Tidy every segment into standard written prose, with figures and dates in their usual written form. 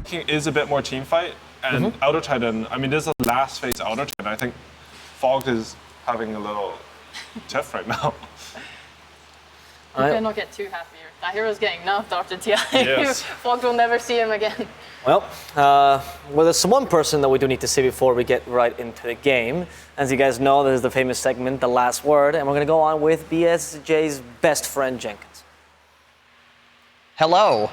thinking is a bit more team fight. And Auto Titan, I mean, this is the last phase Auto Titan. I think Fog is having a little tiff right now. You better not get too happy. That hero's getting nerfed after TI. Yes. Fog will never see him again. Well, there's one person that we do need to see before we get right into the game. As you guys know, this is the famous segment, The Last Word, and we're going to go on with BSJ's best friend, Jenkins. Hello.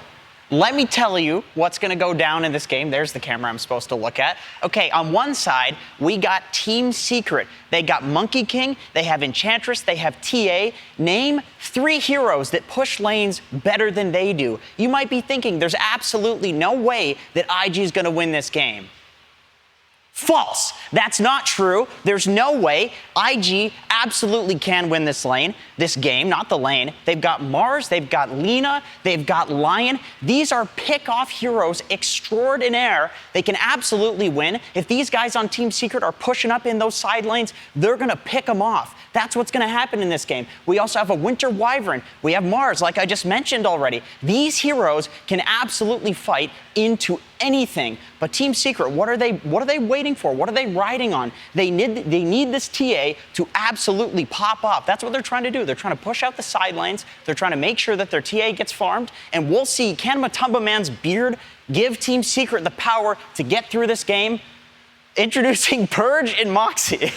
Let me tell you what's going to go down in this game. There's the camera I'm supposed to look at. Okay, on one side, we got Team Secret. They got Monkey King, they have Enchantress, they have TA. Name 3 heroes that push lanes better than they do. You might be thinking there's absolutely no way that IG is going to win this game. False. That's not true. There's no way. IG absolutely can win this game, not the lane. They've got Mars, they've got Lina, they've got Lion. These are pick-off heroes extraordinaire. They can absolutely win. If these guys on Team Secret are pushing up in those side lanes, they're going to pick them off. That's what's going to happen in this game. We also have a Winter Wyvern. We have Mars, like I just mentioned already. These heroes can absolutely fight into anything. But Team Secret, what are they waiting for? What are they riding on? They need this TA to absolutely pop off. That's what they're trying to do. They're trying to push out the side lanes. They're trying to make sure that their TA gets farmed. And we'll see, can Matumba Man's beard give Team Secret the power to get through this game? Introducing Purge and Moxie.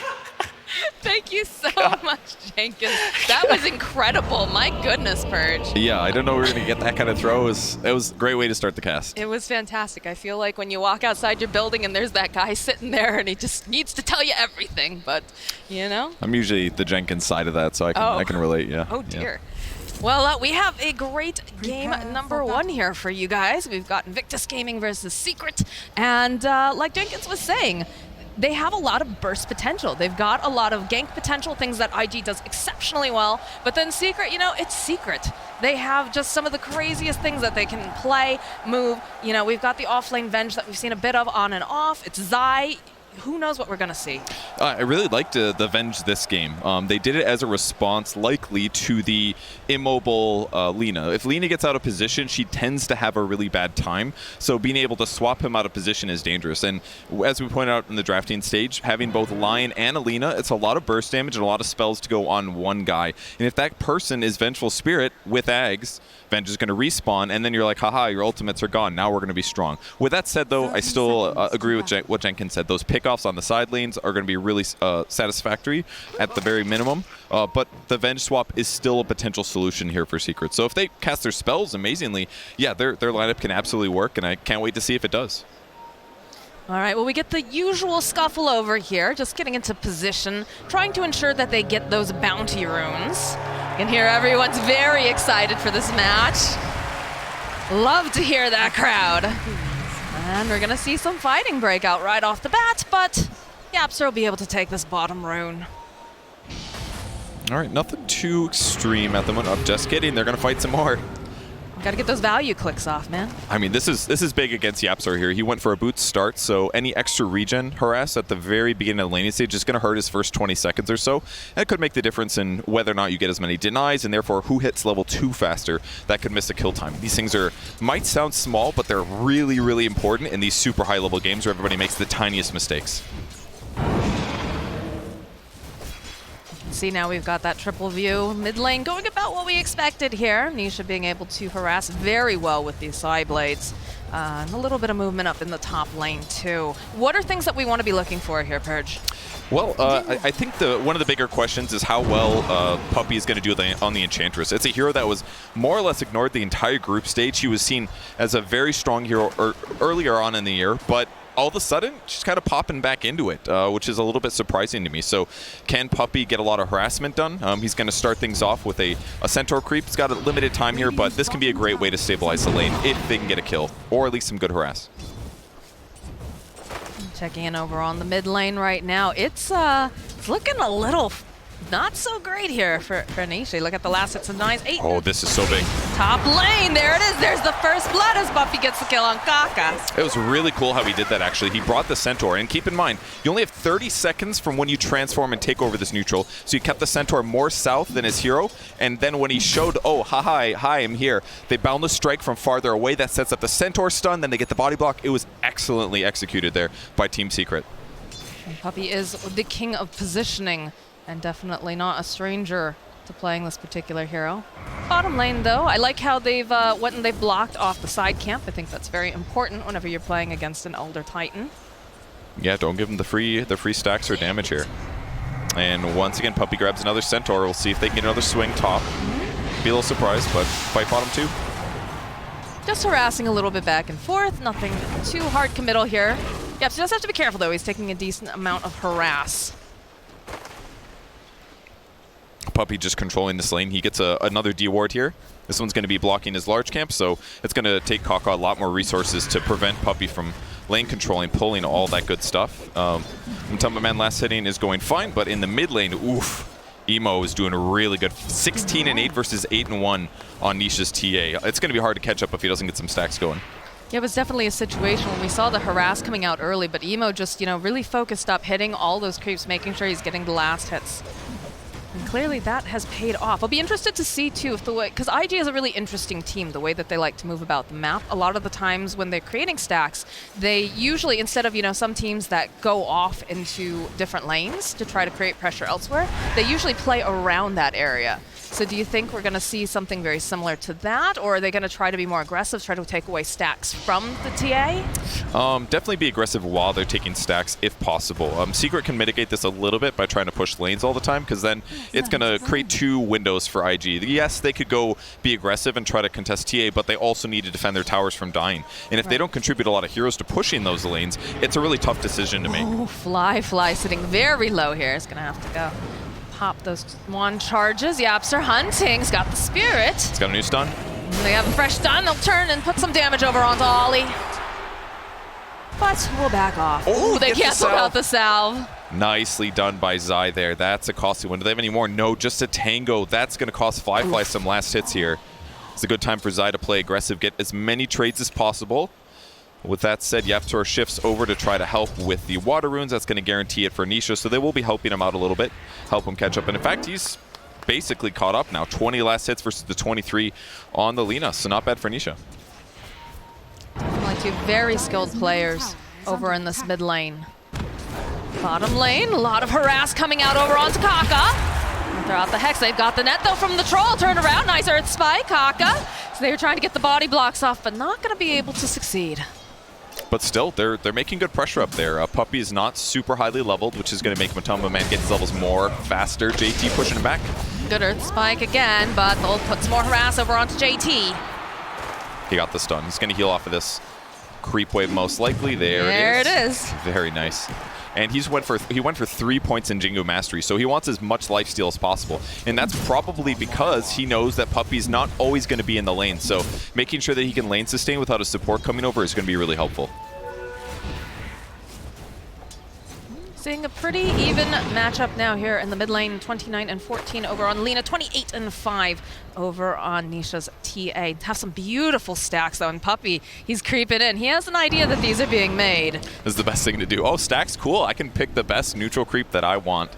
Thank you so much, Jenkins. That was incredible. My goodness, Purge. Yeah, I didn't know we were going to get that kind of throw. It was a great way to start the cast. It was fantastic. I feel like when you walk outside your building and there's that guy sitting there and he just needs to tell you everything, but, you know. I'm usually the Jenkins side of that, so I can relate, yeah. Oh, dear. Yeah. Well, we have a great game number 1 here for you guys. We've got INVICTUS Gaming versus Secret. And like Jenkins was saying, they have a lot of burst potential. They've got a lot of gank potential, things that IG does exceptionally well. But then Secret, you know, it's Secret. They have just some of the craziest things that they can play, move. You know, we've got the offlane Venge that we've seen a bit of on and off. It's Zai. Who knows what we're going to see? I really liked the Venge this game. They did it as a response likely to the immobile Lina. If Lina gets out of position, she tends to have a really bad time. So being able to swap him out of position is dangerous. And as we pointed out in the drafting stage, having both Lion and a Lina, it's a lot of burst damage and a lot of spells to go on one guy. And if that person is Vengeful Spirit with Ags, Venge is going to respawn, and then you're like, haha, your ultimates are gone. Now we're going to be strong. With that said, though, I still agree with what Jenkins said. Those pickoffs on the side lanes are going to be really satisfactory at the very minimum. But the Venge swap is still a potential solution here for Secret. So if they cast their spells amazingly, yeah, their lineup can absolutely work, and I can't wait to see if it does. All right, well, we get the usual scuffle over here, just getting into position, trying to ensure that they get those bounty runes. You can hear everyone's very excited for this match. Love to hear that crowd. And we're going to see some fighting break out right off the bat, but Yapster will be able to take this bottom rune. All right, nothing too extreme at the moment. I'm just kidding. They're going to fight some more. Got to get those value clicks off, man. I mean, this is big against Yapsar here. He went for a boot start, so any extra regen harass at the very beginning of the laning stage is going to hurt his first 20 seconds or so. That could make the difference in whether or not you get as many denies, and therefore who hits level 2 faster. That could miss a kill time. These things might sound small, but they're really, really important in these super high-level games where everybody makes the tiniest mistakes. See, now we've got that triple view. Mid lane going about what we expected here. Nisha being able to harass very well with these side blades. And a little bit of movement up in the top lane, too. What are things that we want to be looking for here, Purge? Well, I think one of the bigger questions is how well Puppey is going to do on the Enchantress. It's a hero that was more or less ignored the entire group stage. She was seen as a very strong hero earlier on in the year, but all of a sudden, she's kind of popping back into it, which is a little bit surprising to me. So can Puppey get a lot of harassment done? He's going to start things off with a Centaur creep. He's got a limited time here, but this can be a great way to stabilize the lane if they can get a kill, or at least some good harass. Checking in over on the mid lane right now. It's looking a little not so great here for Nisha. Look at the last hits of 9s, 8. Oh, this is so big. Top lane, there it is. There's the first blood as Buffy gets the kill on Kaka. It was really cool how he did that, actually. He brought the Centaur, and keep in mind, you only have 30 seconds from when you transform and take over this neutral, so he kept the Centaur more south than his hero, and then when he showed, oh, hi, I'm here, they boundless strike from farther away. That sets up the Centaur stun, then they get the body block. It was excellently executed there by Team Secret. And Puppey is the king of positioning, and definitely not a stranger to playing this particular hero. Bottom lane, though, I like how they've went and they've blocked off the side camp. I think that's very important whenever you're playing against an Elder Titan. Yeah, don't give them the free stacks or damage here. And once again, Puppey grabs another Centaur. We'll see if they can get another swing top. Be a little surprised, but fight bottom too. Just harassing a little bit back and forth. Nothing too hard committal here. Yep, so just have to be careful, though. He's taking a decent amount of harass. Puppey just controlling this lane. He gets another D ward here. This one's going to be blocking his large camp, so it's going to take Kaka a lot more resources to prevent Puppey from lane controlling, pulling all that good stuff. Matumba Man last hitting is going fine, but in the mid lane, oof, Emo is doing really good. 16 and 8 versus 8 and 1 on Nisha's TA. It's going to be hard to catch up if he doesn't get some stacks going. Yeah, it was definitely a situation when we saw the harass coming out early, but Emo just, really focused up, hitting all those creeps, making sure he's getting the last hits. And clearly that has paid off. I'll be interested to see, too, if the way, because IG is a really interesting team, the way that they like to move about the map. A lot of the times when they're creating stacks, they usually, instead of, some teams that go off into different lanes to try to create pressure elsewhere, they usually play around that area. So do you think we're going to see something very similar to that, or are they going to try to be more aggressive, try to take away stacks from the TA? Definitely be aggressive while they're taking stacks if possible. Secret can mitigate this a little bit by trying to push lanes all the time, because then it's going to create two windows for IG. Yes, they could go be aggressive and try to contest TA, but they also need to defend their towers from dying. And if they don't contribute a lot of heroes to pushing those lanes, it's a really tough decision to make. Oh, Fly sitting very low here is going to have to go. Pop those one charges. Yaps are hunting. He's got the spirit. He's got a new stun. They have a fresh stun. They'll turn and put some damage over onto Ollie. But we'll back off. Oh, they canceled out the salve. Nicely done by Zai there. That's a costly one. Do they have any more? No, just a tango. That's going to cost Fly some last hits here. It's a good time for Zai to play aggressive, get as many trades as possible. With that said, Yaptor shifts over to try to help with the water runes. That's going to guarantee it for Nisha, so they will be helping him out a little bit, help him catch up. And in fact, he's basically caught up now. 20 last hits versus the 23 on the Lina, so not bad for Nisha. Definitely two very skilled players over in this mid lane. Bottom lane, a lot of harass coming out over onto Kaka. They're out the Hex. They've got the net, though, from the Troll. Turn around. Nice Earth Spike, Kaka. So they were trying to get the body blocks off, but not going to be able to succeed. But still, they're making good pressure up there. Puppey is not super highly leveled, which is going to make Matumba Man get his levels more faster. JT pushing him back. Good Earth Spike again, but they'll put some more harass over onto JT. He got the stun. He's going to heal off of this creep wave most likely. There it is. Very nice. And he went for 3 points in Jingu Mastery, so he wants as much lifesteal as possible. And that's probably because he knows that Puppey's not always going to be in the lane, so making sure that he can lane sustain without his support coming over is going to be really helpful. Seeing a pretty even matchup now here in the mid lane. 29 and 14 over on Lina, 28 and 5 over on Nisha's TA. Have some beautiful stacks though, and Puppey, he's creeping in. He has an idea that these are being made. This is the best thing to do. Oh, stacks, cool. I can pick the best neutral creep that I want.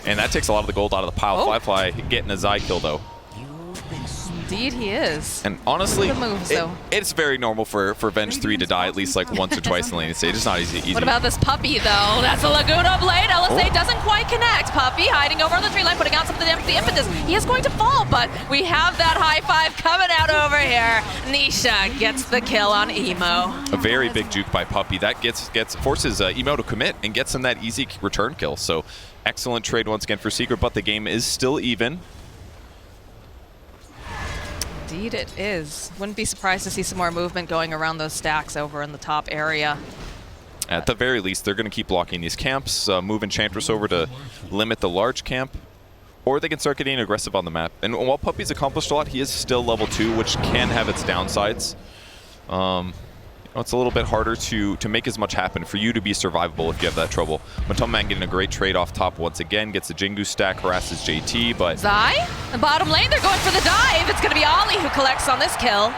And that takes a lot of the gold out of the pile. Fly getting a Zai kill though. Indeed he is. And honestly, moves, it's very normal for Venge 3 to die at least like once or twice in the lane stage. It's not easy. What about this Puppey though? That's a Laguna Blade. LSA doesn't quite connect. Puppey hiding over on the tree line, putting out some of the impetus. He is going to fall, but we have that high five coming out over here. Nisha gets the kill on Emo. A very big juke by Puppey. That forces Emo to commit and gets him that easy return kill. So excellent trade once again for Secret, but the game is still even. Indeed it is. Wouldn't be surprised to see some more movement going around those stacks over in the top area. At the very least, they're going to keep blocking these camps, move Enchantress over to limit the large camp, or they can start getting aggressive on the map. And while Puppey's accomplished a lot, he is still level 2, which can have its downsides. it's a little bit harder to make as much happen for you to be survivable if you have that trouble. Matoma getting a great trade off top once again, gets a Jingu stack, harasses JT, but... Zai, the bottom lane, they're going for the dive. It's going to be Ollie who collects on this kill.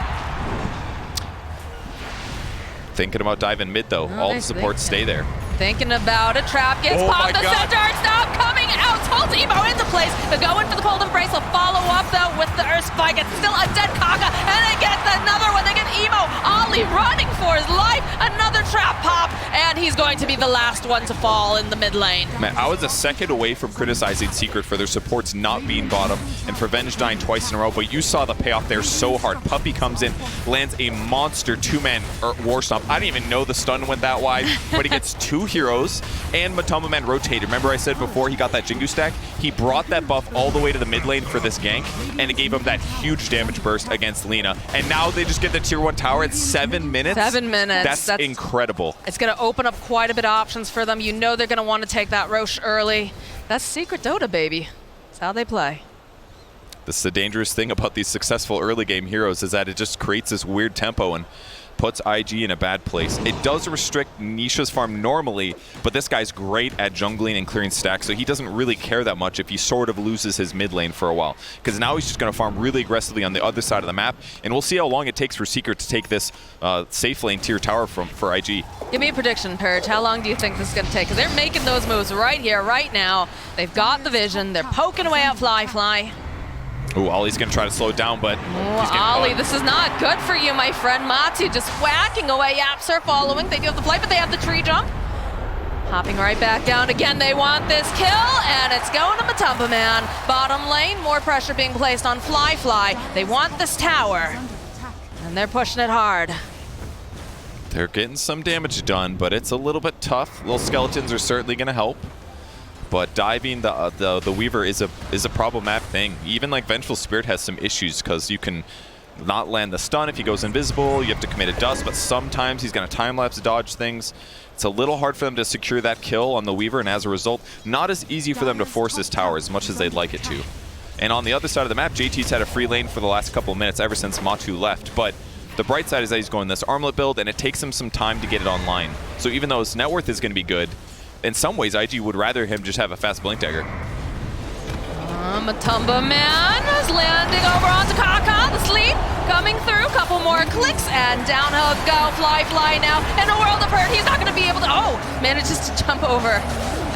Thinking about diving mid though. All the supports stay there. Thinking about it. Trap gets popped. The center stop coming out. Holds Emo into place. They go in for the cold embrace. Will follow up though with the Earth Spike. It's still a dead Kaka. And they get another one. They get Emo. Ollie running for his life. Another trap pop. And he's going to be the last one to fall in the mid lane. Man, I was a second away from criticizing Secret for their supports not being bottom and for Venge dying twice in a row, but you saw the payoff there so hard. Puppey comes in, lands a monster two-man war stomp. I didn't even know the stun went that wide, but he gets two heroes and Matoma Man rotated. Remember I said before he got that Jingu stack? He brought that buff all the way to the mid lane for this gank, and it gave him that huge damage burst against Lina. And now they just get the tier 1 tower in 7 minutes. 7 minutes. That's incredible. It's going to open up quite a bit of options for them. You know they're going to want to take that Roche early. That's Secret Dota, baby. That's how they play. This is the dangerous thing about these successful early game heroes, is that it just creates this weird tempo and puts IG in a bad place. It does restrict Nisha's farm normally, but this guy's great at jungling and clearing stacks, so he doesn't really care that much if he sort of loses his mid lane for a while, because now he's just going to farm really aggressively on the other side of the map, and we'll see how long it takes for Secret to take this safe lane tier tower for IG. Give me a prediction, Purge. How long do you think this is going to take? Because they're making those moves right here, right now. They've got the vision. They're poking away at Fly. Ooh, Ollie's going to try to slow it down, but Ollie, this is not good for you, my friend. Matu just whacking away. Yaps are following. They do have the flight, but they have the tree jump. Hopping right back down again. They want this kill, and it's going to Matoma Man. Bottom lane, more pressure being placed on Fly. They want this tower, and they're pushing it hard. They're getting some damage done, but it's a little bit tough. Little skeletons are certainly going to help. But diving the Weaver is a problematic thing. Even like Vengeful Spirit has some issues, because you can not land the stun if he goes invisible. You have to commit a dust, but sometimes he's going to time-lapse dodge things. It's a little hard for them to secure that kill on the Weaver, and as a result, not as easy for them to force this tower as much as they'd like it to. And on the other side of the map, JT's had a free lane for the last couple of minutes ever since Matu left, but the bright side is that he's going this armlet build, and it takes him some time to get it online. So even though his net worth is going to be good, in some ways, IG would rather him just have a fast blink dagger. Matoma Man is landing over onto Kaka. The sleep coming through. Couple more clicks and down he'll go. Fly now. In a world of hurt, he's not going to be able to. Oh, manages to jump over.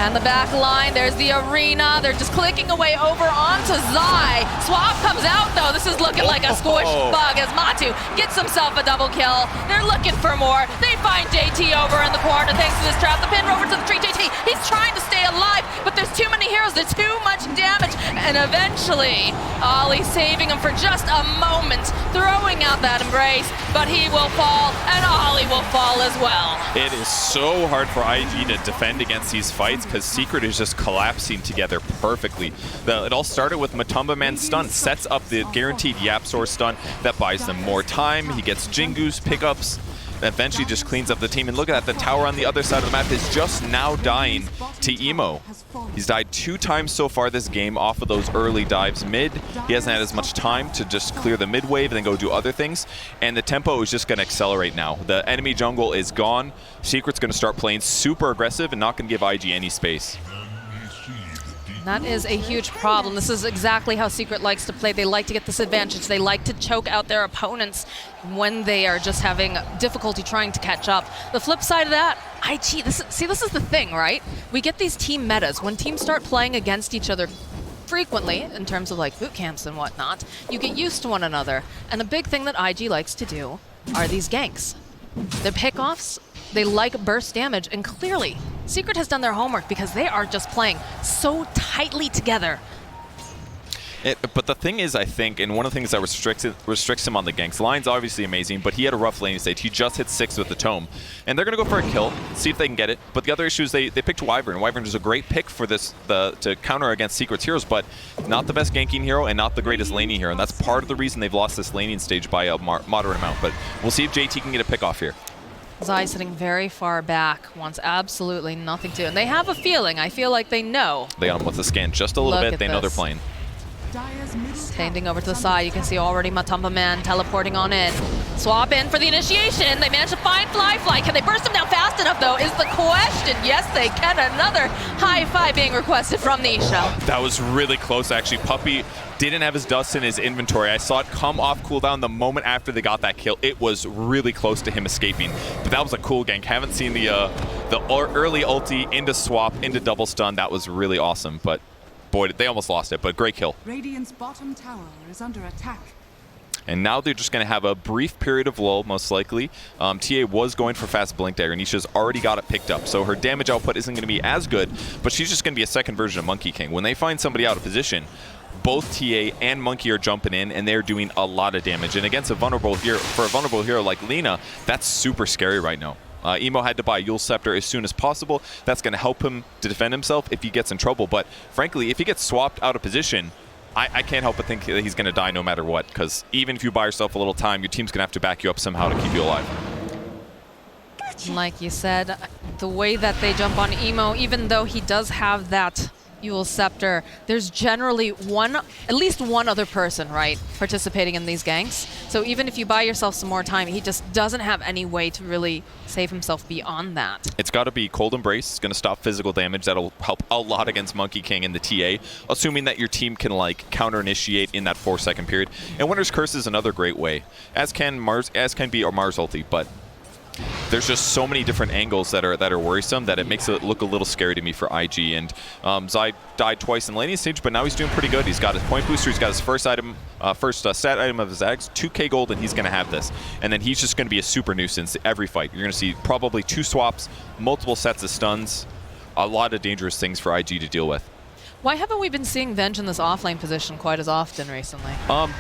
And the back line, there's the arena. They're just clicking away over onto Zai. Swap comes out though. This is looking like a squish bug as Matu gets himself a double kill. They're looking for more. They find JT over in the corner thanks to this trap. The pin over to the tree. JT, he's trying to stay alive, but there's too many heroes. There's too much damage. And eventually, Ollie saving him for just a moment, throwing out that embrace, but he will fall, and Ollie will fall as well. It is so hard for IG to defend against these fights, because Secret is just collapsing together perfectly. It all started with Matoma Man's stun, sets up the guaranteed Yapsor stun that buys them more time. He gets Jingu's pickups, eventually just cleans up the team. And look at that, the tower on the other side of the map is just now dying to Emo. He's died 2 times so far this game off of those early dives mid. He hasn't had as much time to just clear the mid wave and then go do other things. And the tempo is just going to accelerate now. The enemy jungle is gone. Secret's going to start playing super aggressive and not going to give IG any space. That is a huge problem. This is exactly how Secret likes to play. They like to get this advantage. They like to choke out their opponents when they are just having difficulty trying to catch up. The flip side of that, IG, this is the thing, right? We get these team metas. When teams start playing against each other frequently, in terms of like boot camps and whatnot, you get used to one another. And the big thing that IG likes to do are these ganks. Their pickoffs, they like burst damage, and clearly Secret has done their homework because they are just playing so tightly together. But the thing is, I think, and one of the things that restricts him on the ganks, line's obviously amazing, but he had a rough laning stage. He just hit 6 with the tome. And they're going to go for a kill, see if they can get it. But the other issue is they picked Wyvern. Wyvern is a great pick for this to counter against Secret's heroes, but not the best ganking hero and not the greatest laning hero. And that's part of the reason they've lost this laning stage by a moderate amount. But we'll see if JT can get a pick off here. Zai sitting very far back, wants absolutely nothing to. And they have a feeling. I feel like they know. They got him with the scan just a little bit. They know they're playing. Tending over to the side, you can see already Matumba Man teleporting on in. Swap in for the initiation. They managed to find Fly. Can they burst him down fast enough, though, is the question. Yes, they can. Another high five being requested from Nisha. That was really close, actually. Puppey didn't have his dust in his inventory. I saw it come off cooldown the moment after they got that kill. It was really close to him escaping. But that was a cool gank. Haven't seen the early ulti into swap, into double stun. That was really awesome. But boy, they almost lost it, but great kill. Radiant's bottom tower is under attack. And now they're just going to have a brief period of lull, most likely. TA was going for fast Blink Dagger. Nisha's already got it picked up, so her damage output isn't going to be as good, but she's just going to be a second version of Monkey King. When they find somebody out of position, both TA and Monkey are jumping in, and they're doing a lot of damage. And against a vulnerable hero, for a vulnerable hero like Lina, that's super scary right now. Emo had to buy Yule Scepter as soon as possible. That's going to help him to defend himself if he gets in trouble. But frankly, if he gets swapped out of position, I can't help but think that he's going to die no matter what, because even if you buy yourself a little time, your team's going to have to back you up somehow to keep you alive. Like you said, the way that they jump on Emo, even though he does have that Yule Scepter, there's generally at least one other person, right, participating in these ganks. So even if you buy yourself some more time, he just doesn't have any way to really save himself beyond that. It's got to be Cold Embrace. It's going to stop physical damage. That'll help a lot against Monkey King and the TA, assuming that your team can like counter-initiate in that 4-second period. And Winter's Curse is another great way, as can be or Mars ulti, but there's just so many different angles that are worrisome that it makes it look a little scary to me for IG. And Zai died twice in laning stage, but now he's doing pretty good. He's got his point booster. He's got his first stat item of his Zags, 2k gold, and he's going to have this. And then he's just going to be a super nuisance every fight. You're going to see probably 2 swaps, multiple sets of stuns, a lot of dangerous things for IG to deal with. Why haven't we been seeing Venge in this offlane position quite as often recently?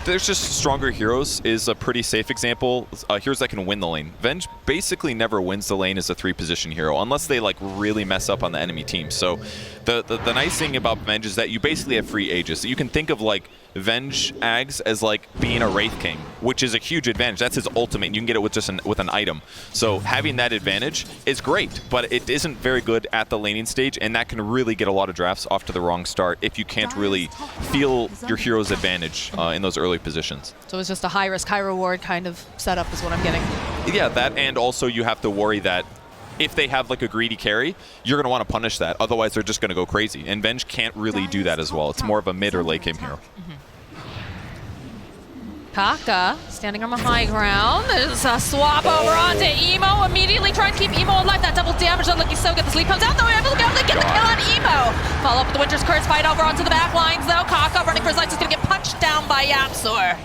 There's just stronger heroes is a pretty safe example. Heroes that can win the lane. Venge basically never wins the lane as a 3-position hero unless they like really mess up on the enemy team. So the nice thing about Venge is that you basically have free Aegis. So you can think of like Venge Ags as like being a Wraith King, which is a huge advantage. That's his ultimate, and you can get it with just with an item. So having that advantage is great, but it isn't very good at the laning stage, and that can really get a lot of drafts off to the wrong start if you can't really feel your hero's advantage in those early positions. So it's just a high risk, high reward kind of setup is what I'm getting. Yeah, that, and also you have to worry that if they have like a greedy carry, you're going to want to punish that. Otherwise, they're just going to go crazy. And Venge can't really do that as well. It's more of a mid or late game hero. Kaka standing on the high ground. There's a swap over onto Emo. Immediately try and keep Emo alive. That double damage doesn't look so good. The sleep comes out though. Able to get the kill on Emo. Follow up with the Winter's Curse fight over onto the back lines though. Kaka running for his life is going to get punched down by Yapsor.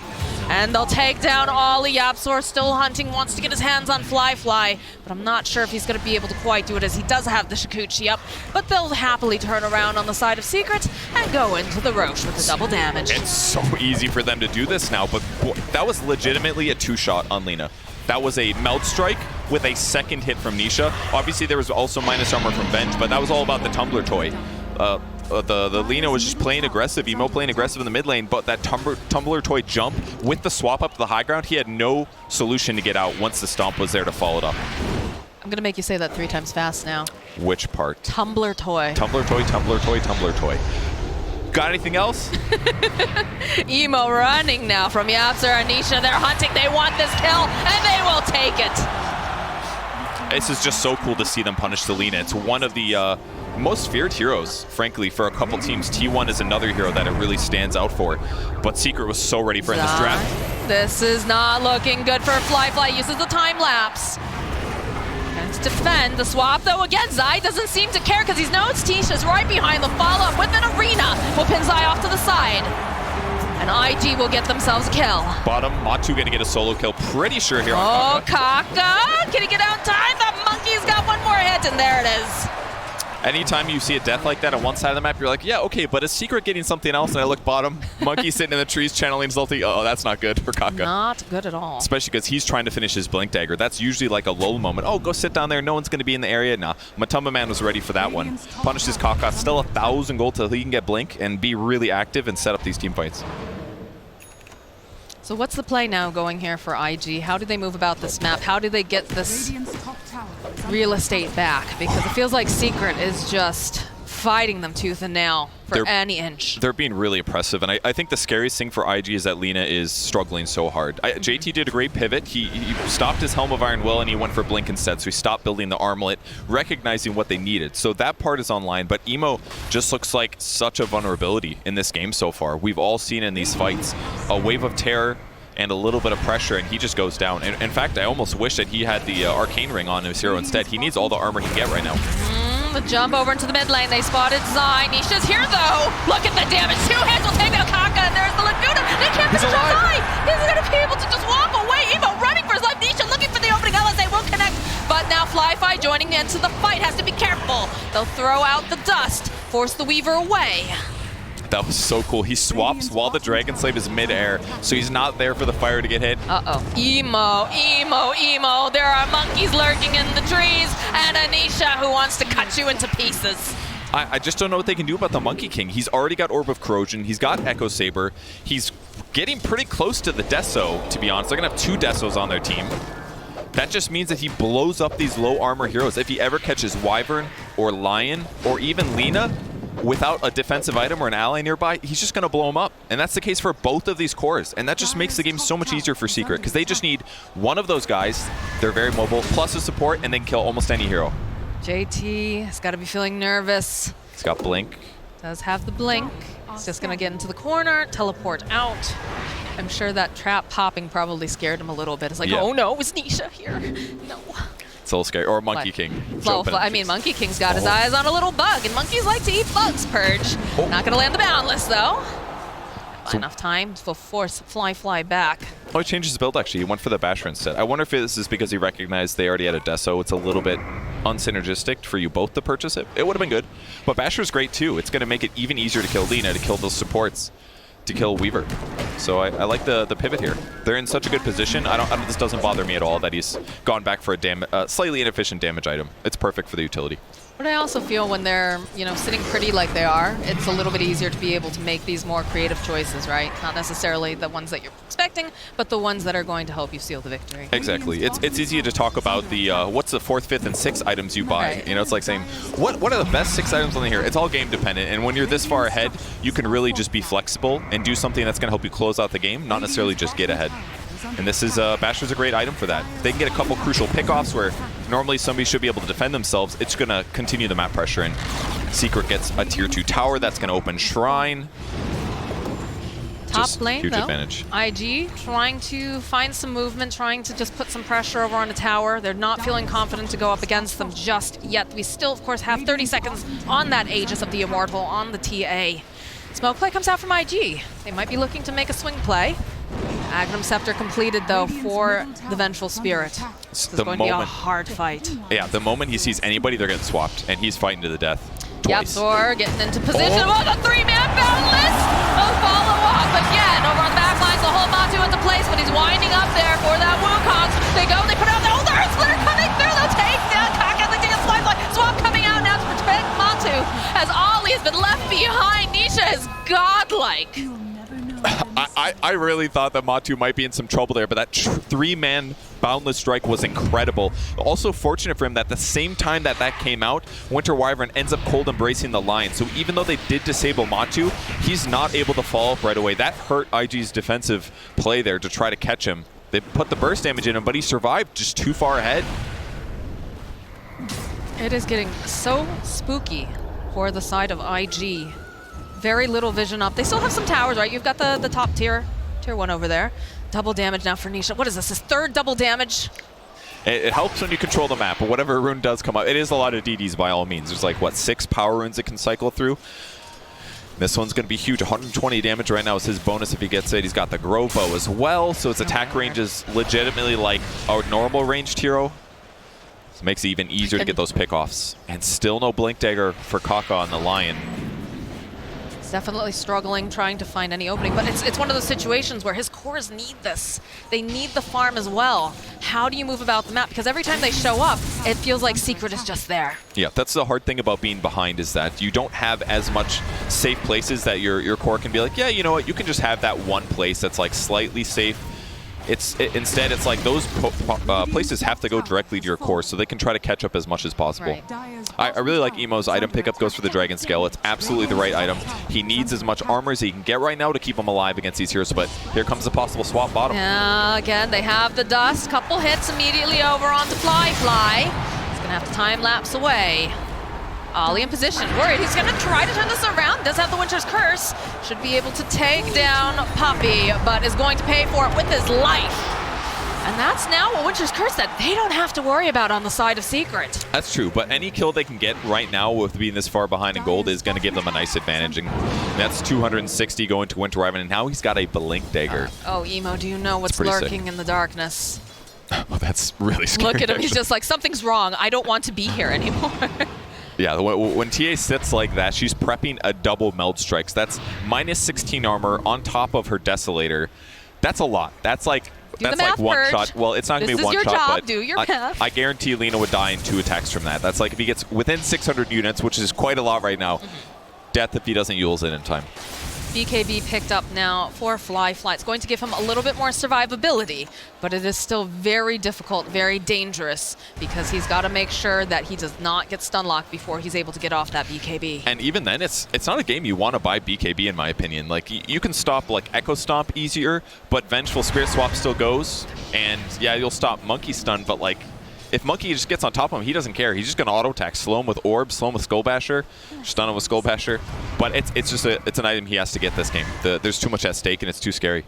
And they'll take down Ollie. Yapsor still hunting, wants to get his hands on Fly, but I'm not sure if he's going to be able to quite do it as he does have the Shikuchi up, but they'll happily turn around on the side of Secret and go into the Roche with the double damage. It's so easy for them to do this now, but boy, that was legitimately a 2-shot on Lina. That was a Melt Strike with a second hit from Nisha. Obviously, there was also minus armor from Venge, but that was all about the Tumbler toy. The Lina was just playing aggressive, Emo playing aggressive in the mid lane, but that Tumbler toy jump with the swap up to the high ground, he had no solution to get out once the stomp was there to follow it up. I'm gonna make you say that 3 times fast now. Which part? Tumbler toy. Tumbler toy, Tumbler toy, Tumbler toy. Got anything else? Emo running now from Yapsor and Nisha. They're hunting, they want this kill, and they will take it. This is just so cool to see them punish the Lina. It's one of the most feared heroes, frankly, for a couple teams. T1 is another hero that it really stands out for, but Secret was so ready for it in this draft. This is not looking good for Fly. Uses the time lapse. And to defend the swap, though, again, Zai doesn't seem to care because he knows Tisha's right behind the follow-up with an arena. Will pin Zai off to the side. And IG will get themselves a kill. Bottom, Matu gonna get a solo kill, pretty sure here on Kaka. Kaka! Can he get out in time? The monkey's got one more hit, and there it is. Anytime you see a death like that on one side of the map, you're like, yeah, okay, but is Secret getting something else? And I look bottom, Monkey sitting in the trees channeling his ulti. Oh, that's not good for Kaka. Not good at all. Especially because he's trying to finish his Blink Dagger. That's usually like a lull moment. Oh, go sit down there. No one's going to be in the area. Nah, Matumba Man was ready for that one. Punishes Kaka. Still 1,000 gold till he can get Blink and be really active and set up these team fights. So what's the play now going here for IG? How do they move about this map? How do they get this real estate back? Because it feels like Secret is just fighting them tooth and nail for any inch. They're being really impressive, and I think the scariest thing for IG is that Lina is struggling so hard. JT did a great pivot. He stopped his Helm of Iron Will, and he went for Blink instead, so he stopped building the armlet, recognizing what they needed. So that part is online, but Emo just looks like such a vulnerability in this game so far. We've all seen in these fights a wave of terror and a little bit of pressure, and he just goes down. And in fact, I almost wish that he had the Arcane Ring on his hero instead. He needs all the armor he can get right now. The jump over into the mid lane. They spotted Zai. Nisha's here, though. Look at the damage. 2 hits will take out Kaka, and there's the Laguna. They can't finish off Zai. He's going to be able to just walk away. Emo running for his life. Nisha looking for the opening. LSA will connect, but now Flyfi joining into the fight. Has to be careful. They'll throw out the dust, force the Weaver away. That was so cool. He swaps while the Dragon Slave is mid-air, so he's not there for the fire to get hit. Emo. There are monkeys lurking in the trees, and Anisha who wants to cut you into pieces. I just don't know what they can do about the Monkey King. He's already got Orb of Corrosion. He's got Echo Saber. He's getting pretty close to the Deso, to be honest. They're going to have 2 Desos on their team. That just means that he blows up these low armor heroes. If he ever catches Wyvern or Lion or even Lina, without a defensive item or an ally nearby, he's just going to blow them up. And that's the case for both of these cores. And that just makes the game so much easier for Secret, because they just need one of those guys, they're very mobile, plus a support, and then kill almost any hero. JT has got to be feeling nervous. He's got Blink. Does have the Blink. He's just going to get into the corner, teleport out. I'm sure that trap popping probably scared him a little bit. It's like, oh no, is Nisha here? No. It's a little scary. Or Monkey King. Well, I mean, Monkey King's got his eyes on a little bug, and monkeys like to eat bugs, Purge. Not going to land the Boundless, though. Enough time to force Fly back. Oh, he changed his build, actually. He went for the Basher instead. I wonder if this is because he recognized they already had a Deso. It's a little bit unsynergistic for you both to purchase it. It would have been good. But Basher's great, too. It's going to make it even easier to kill Lina, to kill those supports, to kill Weaver. So I like the pivot here. They're in such a good position. This doesn't bother me at all that he's gone back for a slightly inefficient damage item. It's perfect for the utility. But I also feel when they're, sitting pretty like they are, it's a little bit easier to be able to make these more creative choices, right? Not necessarily the ones that you're expecting, but the ones that are going to help you seal the victory. Exactly. It's easy to talk about the what's the 4th, 5th, and 6th items you buy. Right. It's like saying, what are the best 6 items on here? It's all game dependent, and when you're this far ahead, you can really just be flexible and do something that's going to help you close out the game, not necessarily just get ahead. And this is Basher's a great item for that. If they can get a couple crucial pickoffs where normally somebody should be able to defend themselves, it's going to continue the map pressure. And Secret gets a tier 2 tower that's going to open Shrine. Top lane, huge though. Advantage. IG trying to find some movement, trying to just put some pressure over on the tower. They're not feeling confident to go up against them just yet. We still, of course, have 30 seconds on that Aegis of the Immortal, on the TA. Smoke play comes out from IG. They might be looking to make a swing play. Agnum Scepter completed, though, for the Vengeful Spirit. This is going to be a hard fight. Yeah, the moment he sees anybody, they're getting swapped, and he's fighting to the death. Twice. Yapzor getting into position. Oh, the 3-man Boundless! They'll follow up again. Over on the back lines, they'll hold Matu into place, but he's winding up there for that Wukong. They go, they put out the Earth Splitter coming through. They'll take down Kaka. They take a slide line. Swap coming out now to protect Matu, as Ollie has been left behind. Nisha is godlike. I really thought that Matu might be in some trouble there, but that 3-man Boundless Strike was incredible. Also fortunate for him that at the same time that came out, Winter Wyvern ends up cold embracing the line. So even though they did disable Matu, he's not able to follow up right away. That hurt IG's defensive play there to try to catch him. They put the burst damage in him, but he survived just too far ahead. It is getting so spooky for the side of IG. Very little vision up. They still have some towers, right? You've got the top tier 1 over there. Double damage now for Nisha. What is this? His 3rd double damage? It helps when you control the map, but whatever rune does come up, it is a lot of DDs by all means. There's like, 6 power runes it can cycle through. This one's going to be huge. 120 damage right now is his bonus if he gets it. He's got the Grove Bow as well, so its attack range is legitimately like a normal ranged hero. So it makes it even easier to get those pickoffs. And still no Blink Dagger for Kaka on the Lion. Definitely struggling, trying to find any opening, but it's one of those situations where his cores need this. They need the farm as well. How do you move about the map? Because every time they show up, it feels like Secret is just there. Yeah, that's the hard thing about being behind, is that you don't have as much safe places that your core can be like, yeah, you know what, you can just have that one place that's like slightly safe. Instead, it's like those places have to go directly to your core so they can try to catch up as much as possible. Right. I really like Emo's item pickup, goes for the Dragon Scale. It's absolutely the right item. He needs as much armor as he can get right now to keep him alive against these heroes, but here comes the possible swap bottom. Yeah, again, they have the dust. Couple hits immediately over onto Fly. He's gonna have to time lapse away. Ollie in position, worried. He's gonna try to turn this around. Does have the Winter's Curse. Should be able to take down Puppey, but is going to pay for it with his life. And that's now a Winter's Curse that they don't have to worry about on the side of Secret. That's true, but any kill they can get right now with being this far behind in gold is going to give them a nice advantage. And that's 260 going to Winter Wyvern, and now he's got a Blink Dagger. Oh, Emo, do you know what's lurking in the darkness? Oh, that's really scary. Look at him, he's just like, something's wrong. I don't want to be here anymore. Yeah, when TA sits like that, she's prepping a double Meld Strikes. That's minus 16 armor on top of her Desolator. That's a lot. That's like one shot. Well, it's not going to be one shot, job. but Do your math. I guarantee Lina would die in 2 attacks from that. That's like if he gets within 600 units, which is quite a lot right now, death if he doesn't Yule's it in time. BKB picked up now for Fly. It's going to give him a little bit more survivability, but it is still very difficult, very dangerous, because he's got to make sure that he does not get stun locked before he's able to get off that BKB. And even then, it's not a game you want to buy BKB, in my opinion. Like, you can stop like Echo Stomp easier, but Vengeful Spirit Swap still goes, and yeah, you'll stop Monkey Stun, but like, if Monkey just gets on top of him, he doesn't care. He's just going to auto-attack, slow him with Orb, slow him with Skull Basher, stun him with Skull Basher. But it's just it's an item he has to get this game. There's too much at stake, and it's too scary.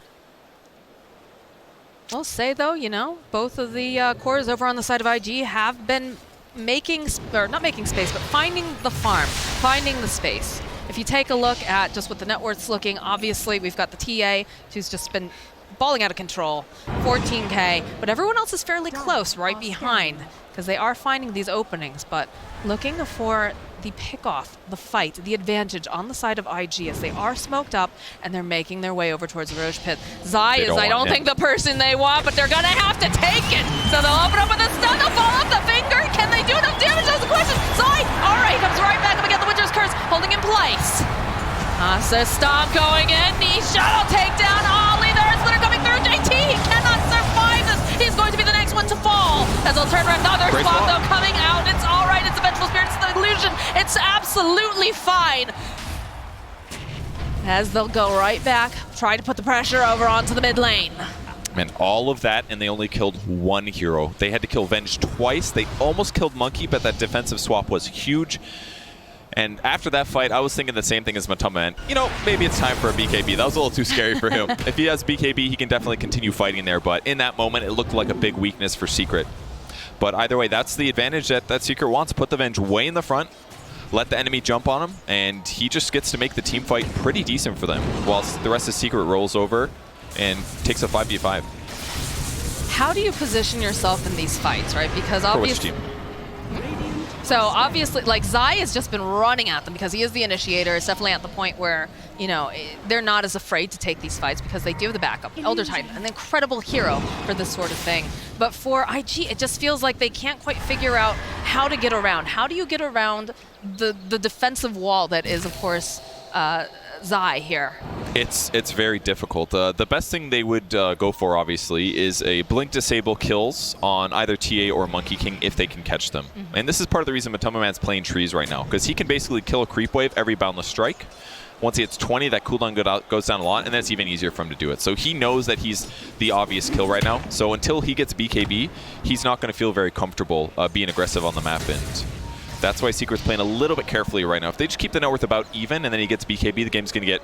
I'll say, though, you know, both of the cores over on the side of IG have been not making space, but finding the farm, finding the space. If you take a look at just what the net worth's looking, obviously we've got the TA, who's just been balling out of control, 14K, but everyone else is fairly close right behind because they are finding these openings, but looking for the pick-off, the fight, the advantage on the side of IG as they are smoked up and they're making their way over towards the Roche Pit. Zai is, I don't think, the person they want, but they're going to have to take it. So they'll open up with a stun, they'll fall off the finger. Can they do enough damage? That's the question. Zai, all right, comes right back up again. The Winter's Curse holding in place. Asa Stomp going in. Knee shuttle take down Ollie. There's Splitter coming through. JT, he cannot survive this. He's going to be the next one to fall. As they'll turn around. Another spot though coming out. It's all right. It's a Vengeful Spirit. It's the illusion. It's absolutely fine. As they'll go right back, try to put the pressure over onto the mid lane. Man, all of that, and they only killed one hero. They had to kill Venge twice. They almost killed Monkey, but that defensive swap was huge. And after that fight, I was thinking the same thing as Matuma, and you know, maybe it's time for a BKB. That was a little too scary for him. If he has BKB, he can definitely continue fighting there, but in that moment, it looked like a big weakness for Secret. But either way, that's the advantage that Secret wants. Put the Venge way in the front, let the enemy jump on him, and he just gets to make the team fight pretty decent for them, whilst the rest of Secret rolls over and takes a 5v5. How do you position yourself in these fights, right? Because obviously... For which team? So obviously, like, Zai has just been running at them because he is the initiator. It's definitely at the point where, you know, they're not as afraid to take these fights because they do have the backup. Elder Titan, an incredible hero for this sort of thing. But for IG, it just feels like they can't quite figure out how to get around. How do you get around the defensive wall that is, of course, Zai here? It's very difficult. The best thing they would go for, obviously, is a Blink Disable kills on either TA or Monkey King if they can catch them. And this is part of the reason Matuma Man's playing trees right now, because he can basically kill a creep wave every boundless strike. Once he hits 20, that cooldown goes down a lot, and then it's even easier for him to do it. So he knows that he's the obvious kill right now. So until he gets BKB, he's not going to feel very comfortable being aggressive on the map. And that's why Secret's playing a little bit carefully right now. If they just keep the net worth about even, and then he gets BKB, the game's going to get...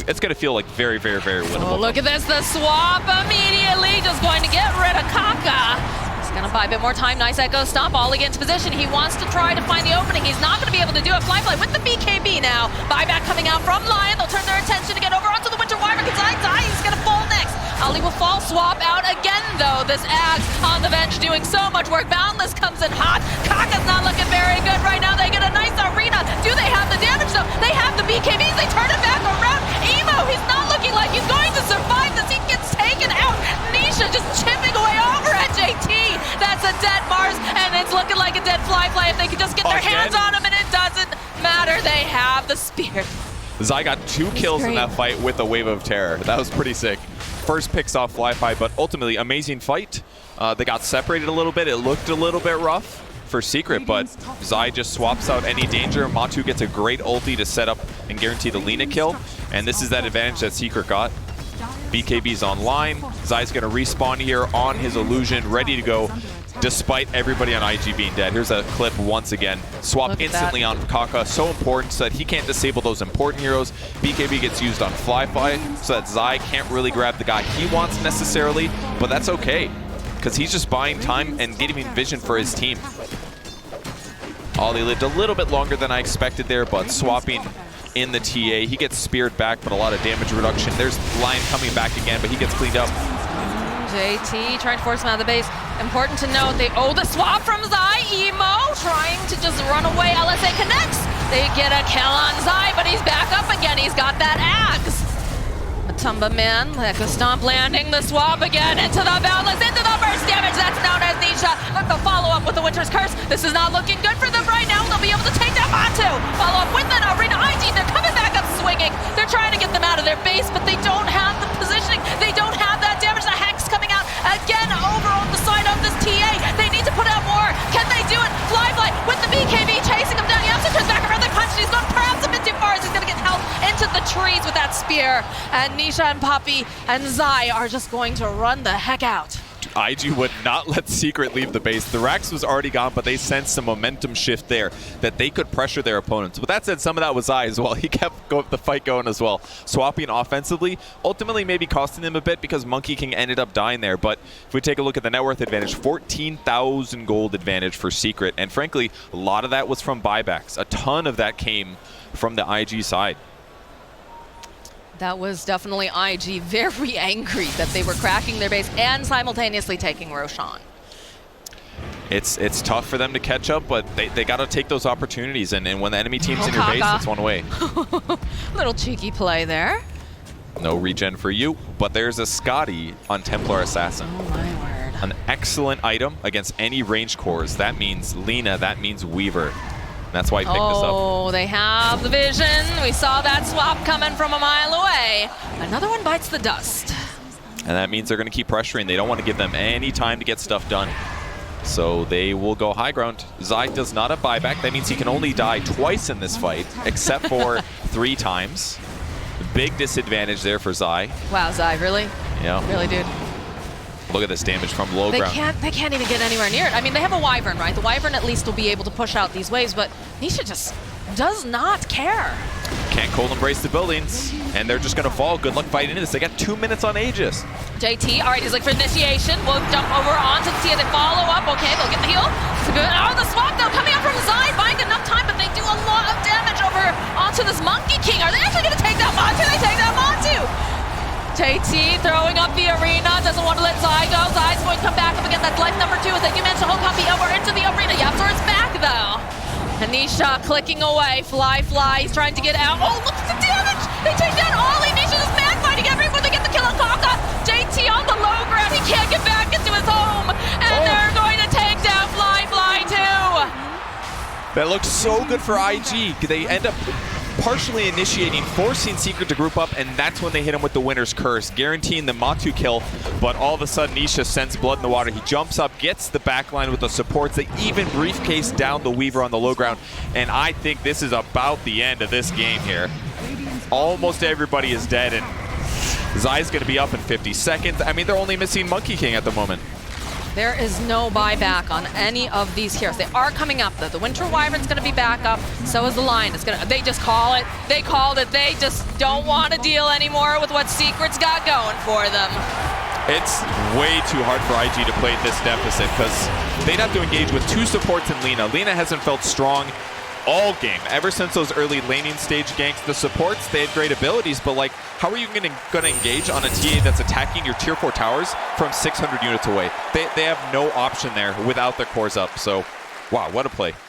It's going to feel like very, very, very winnable. Oh, look at this. The swap immediately just going to get rid of Kaka. He's going to buy a bit more time. Nice Echo Stomp. Ollie gets position. He wants to try to find the opening. He's not going to be able to do it. Fly with the BKB now. Buyback coming out from Lion. They'll turn their attention to get over onto the Winter Wyvern. He's going to fall next. Ollie will fall. Swap out again, though. This Axe on the bench doing so much work. Boundless comes in hot. Kaka's not looking very good right now. They get a nice arena. Do they have the damage, though? They have the BKBs. They turn it back around. Emo, he's not looking like he's going to survive this. He gets taken out. Nisha just chipping away over at JT. That's a dead Mars, and it's looking like a dead Fly. If they could just get their hands on him, and it doesn't matter. They have the spear. Zai got 2 kills in that fight with a Wave of Terror. That was pretty sick. first picks off Fly-Fi, but ultimately amazing fight. They got separated a little bit. It looked a little bit rough for Secret, but Zai just swaps out any danger. Matu gets a great ulti to set up and guarantee the Lina kill, and this is that advantage that Secret got. BKB's online. Zai's going to respawn here on his illusion, ready to go, despite everybody on IG being dead. Here's a clip once again. Swap instantly on Kaka. So important so that he can't disable those important heroes. BKB gets used on Fly-Fi so that Zai can't really grab the guy he wants necessarily, but that's okay, because he's just buying time and getting vision for his team. Ollie lived a little bit longer than I expected there, but swapping in the TA. He gets speared back, but a lot of damage reduction. There's Lion coming back again, but he gets cleaned up. JT trying to force him out of the base. Important to note, they owe the swap from Zai. Emo trying to just run away. LSA connects. They get a kill on Zai, but he's back up again. He's got that axe. Matumba Man, Echo Stomp landing the swap again into the Boundless, into the burst damage. That's known as Nisha. Look, the follow-up with the Winter's Curse. This is not looking good for them right now. They'll be able to take down Matu. Follow-up with an Arena IG. They're coming back up swinging. They're trying to get them out of their base, but they don't have the positioning. They don't have that damage. The Hex coming out again over on the side of this TA. They need to put out more. Can they do it? Fly with the BKB chasing him down. He also turns back around the punch. He's going perhaps a bit too far as he's going to get held into the trees with that spear. And Nisha and Poppy and Zai are just going to run the heck out. IG would not let Secret leave the base. The Rax was already gone, but they sensed a momentum shift there that they could pressure their opponents. With that said, some of that was Zai as well. He kept the fight going as well. Swapping offensively, ultimately maybe costing them a bit because Monkey King ended up dying there. But if we take a look at the net worth advantage, 14,000 gold advantage for Secret. And frankly, a lot of that was from buybacks. A ton of that came from the IG side. That was definitely IG very angry that they were cracking their base and simultaneously taking Roshan. It's tough for them to catch up, but they got to take those opportunities. And when the enemy team's in your base, it's one way. Little cheeky play there. No regen for you, but there's a Scotty on Templar Assassin. Oh my word. An excellent item against any range cores. That means Lina, that means Weaver. That's why I picked this up. Oh, they have the vision. We saw that swap coming from a mile away. Another one bites the dust. And that means they're going to keep pressuring. They don't want to give them any time to get stuff done. So they will go high ground. Zai does not have buyback. That means he can only die twice in this fight, except for 3 times. Big disadvantage there for Zai. Wow, Zai, really? Yeah. Really, dude? Look at this damage from low ground. They can't even get anywhere near it. I mean, they have a Wyvern, right? The Wyvern at least will be able to push out these waves, but Nisha just does not care. Can't cold embrace the buildings, and they're just going to fall. Good luck fighting this. They got 2 minutes on Aegis. JT, all right, he's like for initiation. We'll jump over onto the Tia. They follow up. Okay, they'll get the heal. It's good. Oh, the swap though coming up from Zai, buying enough time, but they do a lot of damage over onto this Monkey King. Are they actually going to take down Matu? They take down Matu. JT throwing up the arena, doesn't want to let Zai go. Zai's going to come back up again. That's life number 2 as they do manage to hold Poppy over into the arena. Yapzor's back though. Anisha clicking away. Fly. He's trying to get out. Oh, look at the damage! They take down Ollie. Nisha just mad fighting everyone. They get the kill on Kaka. JT on the low ground. He can't get back into his home. And they're going to take down Fly too. That looked so good for IG. They end up partially initiating, forcing Secret to group up, and that's when they hit him with the Winter's Curse, guaranteeing the Matu kill. But all of a sudden, Nisha sends blood in the water. He jumps up, gets the backline with the supports. They even briefcase down the Weaver on the low ground. And I think this is about the end of this game here. Almost everybody is dead, and Zai's going to be up in 50 seconds. I mean, they're only missing Monkey King at the moment. There is no buyback on any of these heroes. They are coming up though. The Winter Wyvern's gonna be back up, so is the Lion. They just call it. They called it. They just don't want to deal anymore with what Secret's got going for them. It's way too hard for IG to play this deficit because they'd have to engage with 2 supports in Lina. Lina hasn't felt strong all game. Ever since those early laning stage ganks, the supports, they had great abilities, but like, how are you going to engage on a TA that's attacking your tier 4 towers from 600 units away? They have no option there without their cores up. So, wow, what a play.